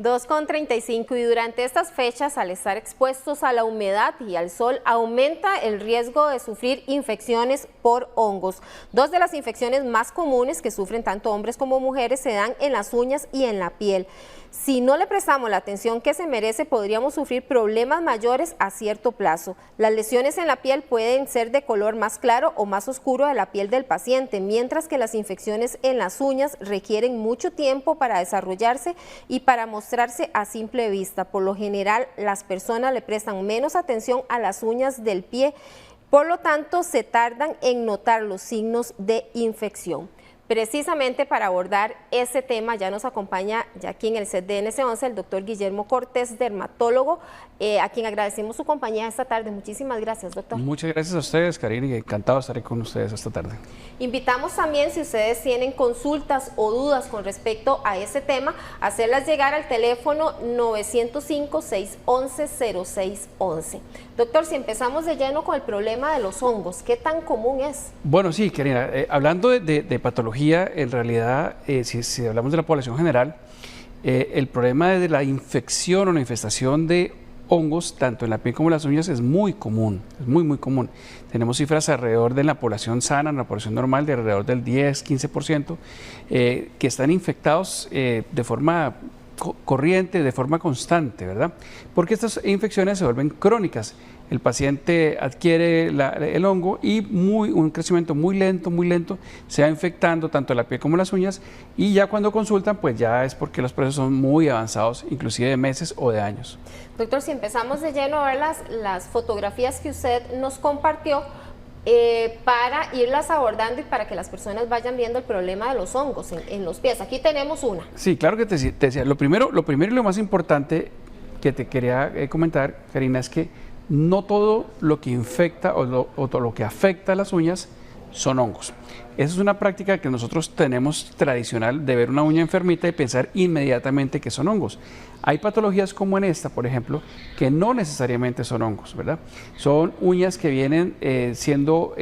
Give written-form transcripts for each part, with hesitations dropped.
2:35 y durante estas fechas, al estar expuestos a la humedad y al sol, aumenta el riesgo de sufrir infecciones por hongos. Dos de las infecciones más comunes que sufren tanto hombres como mujeres se dan en las uñas y en la piel. Si no le prestamos la atención que se merece, podríamos sufrir problemas mayores a cierto plazo. Las lesiones en la piel pueden ser de color más claro o más oscuro de la piel del paciente, mientras que las infecciones en las uñas requieren mucho tiempo para desarrollarse y para mostrarse a simple vista. Por lo general, las personas le prestan menos atención a las uñas del pie, por lo tanto, se tardan en notar los signos de infección. Precisamente para abordar ese tema ya nos acompaña ya aquí en el set de NS11 el doctor Guillermo Cortés, dermatólogo, a quien agradecemos su compañía esta tarde. Muchísimas gracias, doctor. Muchas gracias a ustedes, Karina, y encantado de estar con ustedes esta tarde. Invitamos también, si ustedes tienen consultas o dudas con respecto a ese tema, hacerlas llegar al teléfono 905-611-0611. Doctor, si empezamos de lleno con el problema de los hongos, ¿qué tan común es? Bueno, sí, Karina, hablando de patología, en realidad, si hablamos de la población general, el problema de la infección o la infestación de hongos, tanto en la piel como en las uñas, es muy común, es muy común. Tenemos cifras alrededor de la población sana, en la población normal, de alrededor del 10-15%, que están infectados de forma corriente, de forma constante, ¿verdad? Porque estas infecciones se vuelven crónicas. El paciente adquiere el hongo y un crecimiento muy lento, se va infectando tanto la piel como las uñas, y ya cuando consultan, pues ya es porque los procesos son muy avanzados, inclusive de meses o de años. Doctor, si empezamos de lleno a ver las fotografías que usted nos compartió, para irlas abordando y para que las personas vayan viendo el problema de los hongos en los pies. Aquí tenemos una. Sí, claro que te decía. Lo primero y lo más importante que te quería comentar, Karina, es que no todo lo que infecta o todo lo que afecta a las uñas son hongos. Esa es una práctica que nosotros tenemos tradicional de ver una uña enfermita y pensar inmediatamente que son hongos. Hay patologías como en esta, por ejemplo, que no necesariamente son hongos, ¿verdad? Son uñas que vienen siendo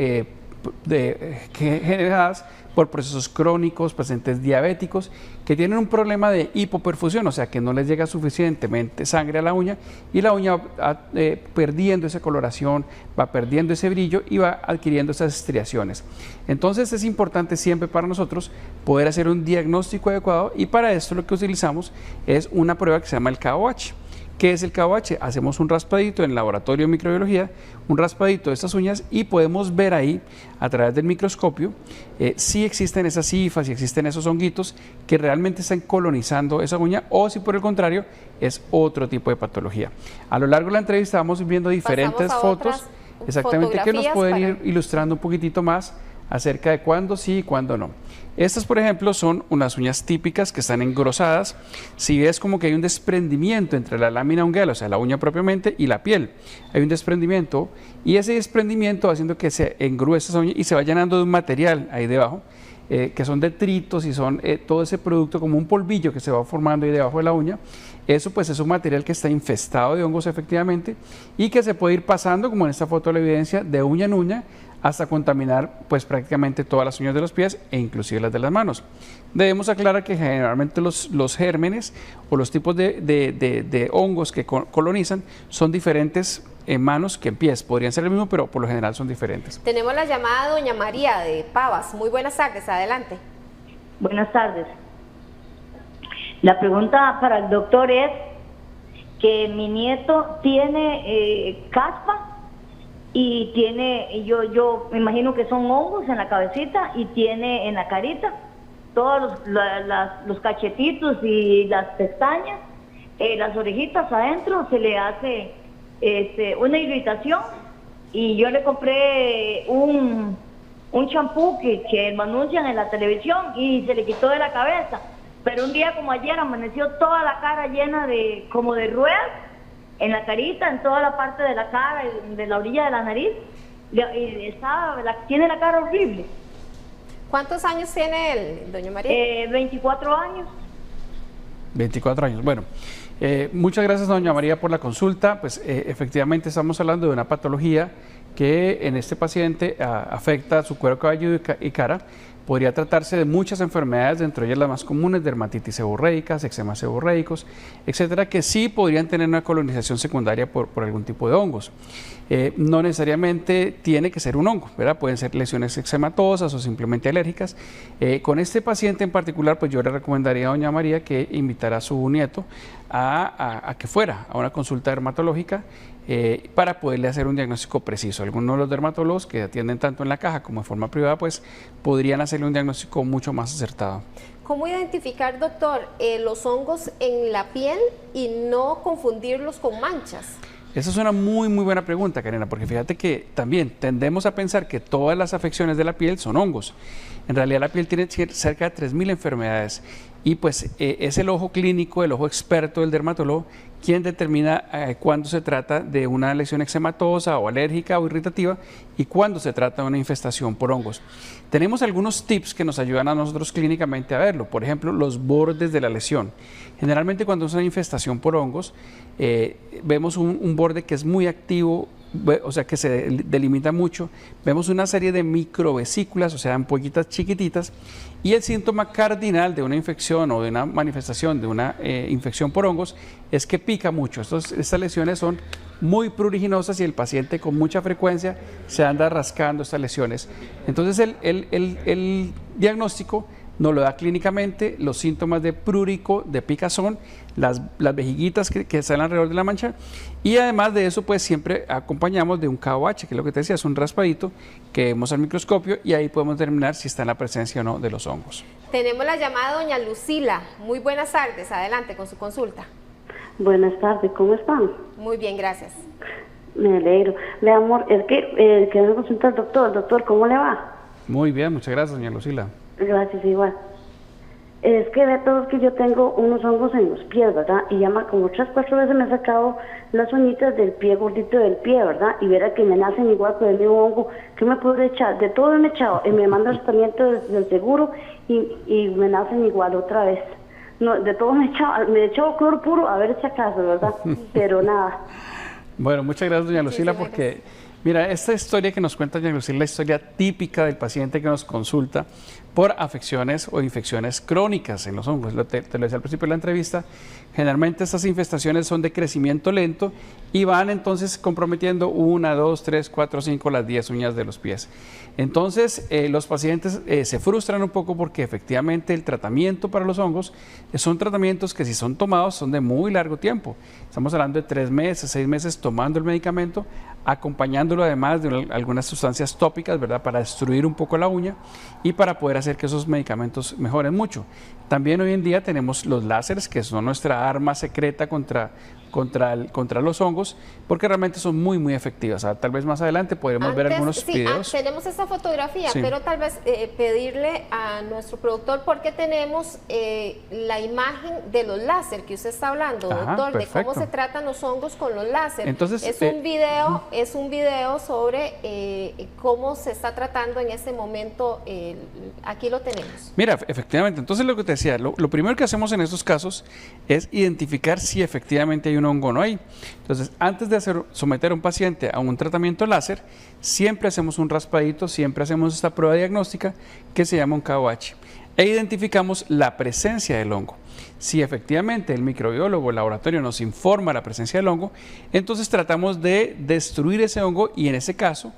generadas por procesos crónicos, pacientes diabéticos que tienen un problema de hipoperfusión, o sea que no les llega suficientemente sangre a la uña y la uña va perdiendo esa coloración, va perdiendo ese brillo y va adquiriendo esas estriaciones. Entonces es importante siempre para nosotros poder hacer un diagnóstico adecuado, y para esto lo que utilizamos es una prueba que se llama el KOH. ¿Qué es el KOH? Hacemos un raspadito en el laboratorio de microbiología, un raspadito de estas uñas, y podemos ver ahí a través del microscopio si existen esas hifas, si existen esos honguitos que realmente están colonizando esa uña, o si por el contrario es otro tipo de patología. A lo largo de la entrevista vamos viendo diferentes fotos exactamente que nos pueden ir ilustrando un poquitito más acerca de cuándo sí y cuándo no. Estas, por ejemplo, son unas uñas típicas que están engrosadas. Si ves como que hay un desprendimiento entre la lámina ungueal, o sea, la uña propiamente, y la piel, hay un desprendimiento, y ese desprendimiento va haciendo que se engruese esa uña y se va llenando de un material ahí debajo, que son detritos y son todo ese producto como un polvillo que se va formando ahí debajo de la uña. Eso pues es un material que está infestado de hongos efectivamente, y que se puede ir pasando, como en esta foto la evidencia, de uña en uña, hasta contaminar pues prácticamente todas las uñas de los pies e inclusive las de las manos. Debemos aclarar que generalmente los gérmenes o los tipos de hongos que colonizan son diferentes en manos que en pies. Podrían ser el mismo, pero por lo general son diferentes. Tenemos la llamada de doña María de Pavas. Muy buenas tardes, adelante. Buenas tardes. La pregunta para el doctor es que mi nieto tiene caspa, y tiene, yo me imagino que son hongos en la cabecita, y tiene en la carita todos los cachetitos y las pestañas, las orejitas adentro, se le hace una irritación, y yo le compré un champú que lo anuncian en la televisión y se le quitó de la cabeza, pero un día como ayer amaneció toda la cara llena como de ruedas en la carita, en toda la parte de la cara, de la orilla de la nariz, tiene la cara horrible. ¿Cuántos años tiene él, doña María? 24 años. 24 años, bueno. Muchas gracias, doña María, por la consulta. Pues efectivamente estamos hablando de una patología que en este paciente afecta su cuero cabelludo y cara, Podría tratarse de muchas enfermedades, dentro de ellas las más comunes, dermatitis seborreicas, eczemas seborreicos, etcétera, que sí podrían tener una colonización secundaria por algún tipo de hongos. No necesariamente tiene que ser un hongo, ¿verdad? Pueden ser lesiones eczematosas o simplemente alérgicas. Con este paciente en particular, pues yo le recomendaría a doña María que invitara a su nieto a que fuera a una consulta dermatológica para poderle hacer un diagnóstico preciso. Algunos de los dermatólogos que atienden tanto en la caja como en forma privada, pues podrían hacerle un diagnóstico mucho más acertado. ¿Cómo identificar, doctor, los hongos en la piel y no confundirlos con manchas? Esa es una muy buena pregunta, Karina, porque fíjate que también tendemos a pensar que todas las afecciones de la piel son hongos. En realidad la piel tiene cerca de 3.000 enfermedades y pues es el ojo clínico, el ojo experto del dermatólogo quien determina cuándo se trata de una lesión eczematosa o alérgica o irritativa y cuándo se trata de una infestación por hongos. Tenemos algunos tips que nos ayudan a nosotros clínicamente a verlo, por ejemplo, los bordes de la lesión. Generalmente cuando es una infestación por hongos, vemos un borde que es muy activo, o sea que se delimita mucho, vemos una serie de microvesículas, o sea, ampollitas chiquititas, y el síntoma cardinal de una infección o de una manifestación de una infección por hongos es que pica mucho. Estas lesiones son muy pruriginosas y el paciente con mucha frecuencia se anda rascando estas lesiones. Entonces el diagnóstico nos lo da clínicamente, los síntomas de prurico, de picazón, las vejiguitas que están alrededor de la mancha, y además de eso pues siempre acompañamos de un KOH, que es lo que te decía, es un raspadito que vemos al microscopio y ahí podemos determinar si está en la presencia o no de los hongos. Tenemos la llamada doña Lucila. Muy buenas tardes, adelante con su consulta. Buenas tardes, ¿cómo están? Muy bien, gracias. Me alegro. Mi amor, es que me consulta al doctor. Doctor, ¿cómo le va? Muy bien, muchas gracias, doña Lucila. Gracias, igual. Es que de todos que yo tengo unos hongos en los pies, ¿verdad? Y llama como 3, 4 veces me he sacado las uñitas del pie gordito del pie, ¿verdad? Y verá que me nacen igual con el mismo hongo. ¿Qué me puedo echar? De todo me he echado. Y me mandan tratamiento del seguro y me nacen igual otra vez. No, de todo me he echado cloro puro a ver si acaso, ¿verdad? Pero nada. Bueno, muchas gracias, doña Lucila, porque mira, esta historia que nos cuenta doña Lucila es la historia típica del paciente que nos consulta por afecciones o infecciones crónicas en los hongos. Te lo decía al principio de la entrevista, generalmente estas infestaciones son de crecimiento lento y van entonces comprometiendo 1, 2, 3, 4, 5, las 10 uñas de los pies. Entonces los pacientes se frustran un poco porque efectivamente el tratamiento para los hongos son tratamientos que si son tomados son de muy largo tiempo. Estamos hablando de 3 meses, 6 meses tomando el medicamento, acompañándolo además de algunas sustancias tópicas, ¿verdad? Para destruir un poco la uña y para poder hacer que esos medicamentos mejoren mucho. También hoy en día tenemos los láseres, que son nuestra arma secreta contra los hongos, porque realmente son muy efectivas. Tal vez más adelante podremos ver algunos videos. Tenemos esta fotografía, sí. Pero tal vez pedirle a nuestro productor, porque tenemos la imagen de los láser que usted está hablando, doctor, perfecto. De cómo se tratan los hongos con los láser. Entonces, es un video sobre cómo se está tratando en este momento. Aquí lo tenemos. Mira, efectivamente, entonces lo que te decía, lo primero que hacemos en estos casos es identificar si efectivamente hay un hongo o no hay. Entonces, antes de someter a un paciente a un tratamiento láser, siempre hacemos un raspadito, siempre hacemos esta prueba diagnóstica que se llama un KOH e identificamos la presencia del hongo. Si efectivamente el microbiólogo o el laboratorio nos informa la presencia del hongo, entonces tratamos de destruir ese hongo y en ese caso,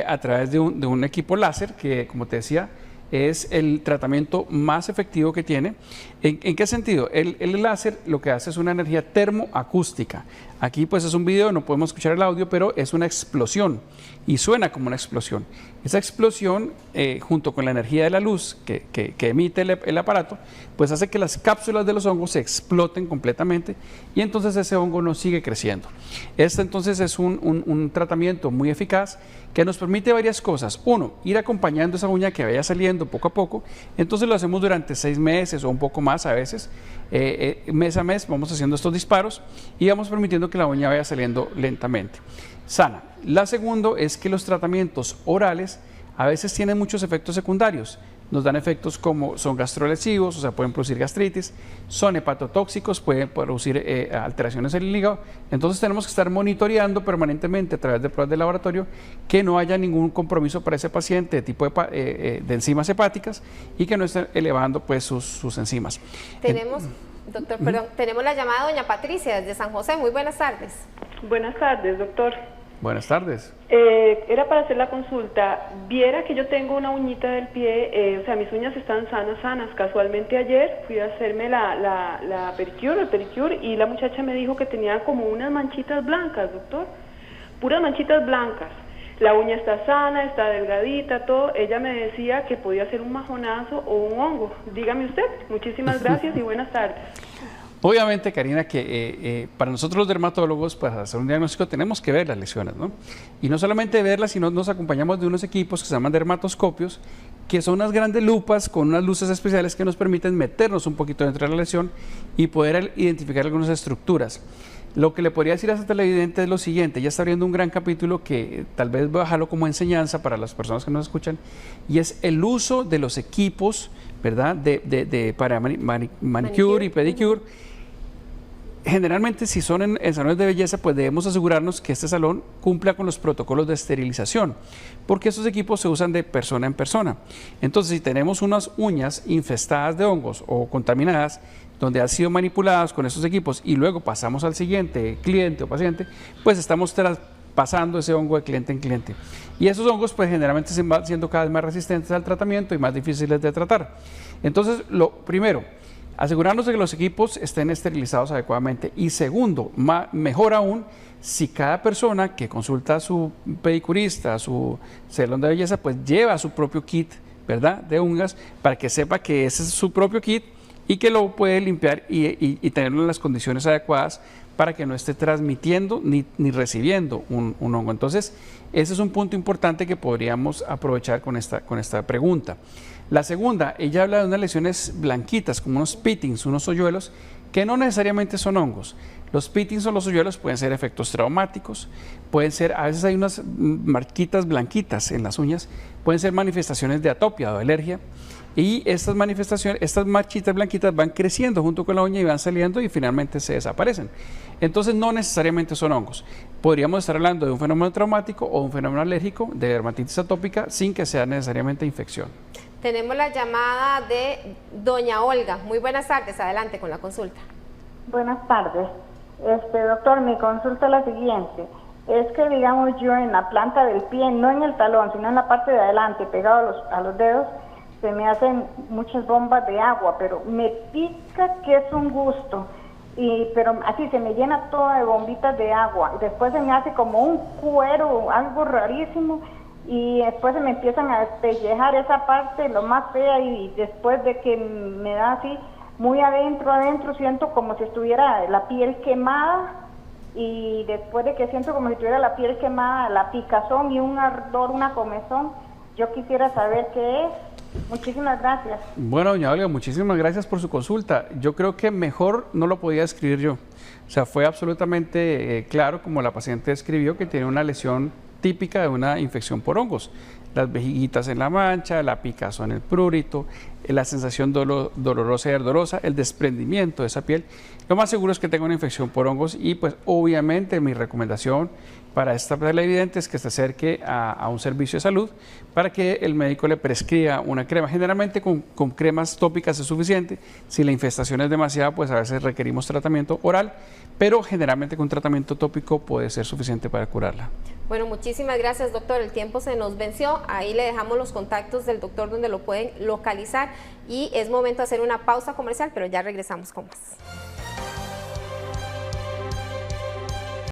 a través de un equipo láser que, como te decía, es el tratamiento más efectivo que tiene. ¿En qué sentido? El láser lo que hace es una energía termoacústica. Aquí pues es un video, no podemos escuchar el audio, pero es una explosión y suena como una explosión. Esa explosión, junto con la energía de la luz que emite el aparato, pues hace que las cápsulas de los hongos se exploten completamente y entonces ese hongo no sigue creciendo. Este entonces es un tratamiento muy eficaz que nos permite varias cosas. Uno, ir acompañando esa uña que vaya saliendo poco a poco. Entonces lo hacemos durante 6 meses o un poco más a veces. Mes a mes vamos haciendo estos disparos y vamos permitiendo que la uña vaya saliendo lentamente. Sana. La segunda es que los tratamientos orales a veces tienen muchos efectos secundarios. nos dan efectos como son gastrolesivos, o sea, pueden producir gastritis, son hepatotóxicos, pueden producir alteraciones en el hígado. Entonces tenemos que estar monitoreando permanentemente a través de pruebas de laboratorio que no haya ningún compromiso para ese paciente de tipo de enzimas hepáticas y que no estén elevando pues sus enzimas. Tenemos, doctor, perdón, tenemos la llamada de doña Patricia desde San José. Muy buenas tardes. Buenas tardes, doctor. Buenas tardes. Era para hacer la consulta. Viera que yo tengo una uñita del pie, o sea, mis uñas están sanas. Casualmente ayer fui a hacerme el pedicure, y la muchacha me dijo que tenía como unas manchitas blancas, doctor. Puras manchitas blancas. La uña está sana, está delgadita, todo. Ella me decía que podía ser un majonazo o un hongo. Dígame usted. Muchísimas gracias y buenas tardes. Obviamente, Karina, que para nosotros los dermatólogos, para hacer un diagnóstico, tenemos que ver las lesiones, ¿no? Y no solamente verlas, sino nos acompañamos de unos equipos que se llaman dermatoscopios, que son unas grandes lupas con unas luces especiales que nos permiten meternos un poquito dentro de la lesión y poder identificar algunas estructuras. Lo que le podría decir a esta televidente es lo siguiente: ella está abriendo un gran capítulo que tal vez voy a dejarlo como enseñanza para las personas que nos escuchan, y es el uso de los equipos, ¿verdad?, para manicure y pedicure. Generalmente, si son en salones de belleza, pues debemos asegurarnos que este salón cumpla con los protocolos de esterilización, porque estos equipos se usan de persona en persona. Entonces, si tenemos unas uñas infestadas de hongos o contaminadas, donde han sido manipuladas con estos equipos y luego pasamos al siguiente cliente o paciente, pues estamos traspasando ese hongo de cliente en cliente. Y esos hongos pues generalmente se van siendo cada vez más resistentes al tratamiento y más difíciles de tratar. Entonces, lo primero, asegurarnos de que los equipos estén esterilizados adecuadamente. Y segundo, mejor aún, si cada persona que consulta a su pedicurista, a su salón de belleza, pues lleva su propio kit, ¿verdad?, de uñas, para que sepa que ese es su propio kit y que lo puede limpiar y tenerlo en las condiciones adecuadas para que no esté transmitiendo ni recibiendo un hongo. Entonces, ese es un punto importante que podríamos aprovechar con esta pregunta. La segunda, ella habla de unas lesiones blanquitas, como unos pittings, unos hoyuelos, que no necesariamente son hongos. Los pittings o los hoyuelos pueden ser efectos traumáticos, pueden ser, a veces hay unas marquitas blanquitas en las uñas, pueden ser manifestaciones de atopia o de alergia, y estas manifestaciones, estas marchitas blanquitas van creciendo junto con la uña y van saliendo y finalmente se desaparecen. Entonces no necesariamente son hongos. Podríamos estar hablando de un fenómeno traumático o un fenómeno alérgico de dermatitis atópica sin que sea necesariamente infección. Tenemos la llamada de doña Olga. Muy buenas tardes, adelante con la consulta. Buenas tardes. Doctor, mi consulta es la siguiente. Es que, digamos, yo en la planta del pie, no en el talón, sino en la parte de adelante, pegado a los dedos, se me hacen muchas bombas de agua, pero me pica que es un gusto. Pero así se me llena todo de bombitas de agua. Y después se me hace como un cuero, algo rarísimo. Y después se me empiezan a despellejar esa parte, lo más fea, y después de que me da así, muy adentro, siento como si estuviera la piel quemada, y después de que siento como si estuviera la piel quemada, la picazón y un ardor, una comezón. Yo quisiera saber qué es. Muchísimas gracias. Bueno, doña Olga, muchísimas gracias por su consulta. Yo creo que mejor no lo podía describir yo. O sea, fue absolutamente claro como la paciente describió que tiene una lesión típica de una infección por hongos. Las vejiguitas en la mancha, la picazón en el prurito, la sensación dolorosa y ardorosa, el desprendimiento de esa piel. Lo más seguro es que tenga una infección por hongos y pues obviamente mi recomendación para esta televidente es que se acerque a un servicio de salud para que el médico le prescriba una crema. Generalmente con cremas tópicas es suficiente. Si la infestación es demasiada, pues a veces requerimos tratamiento oral, pero generalmente con tratamiento tópico puede ser suficiente para curarla. Bueno, muchísimas gracias, doctor. El tiempo se nos venció. Ahí le dejamos los contactos del doctor donde lo pueden localizar y es momento de hacer una pausa comercial, pero ya regresamos con más.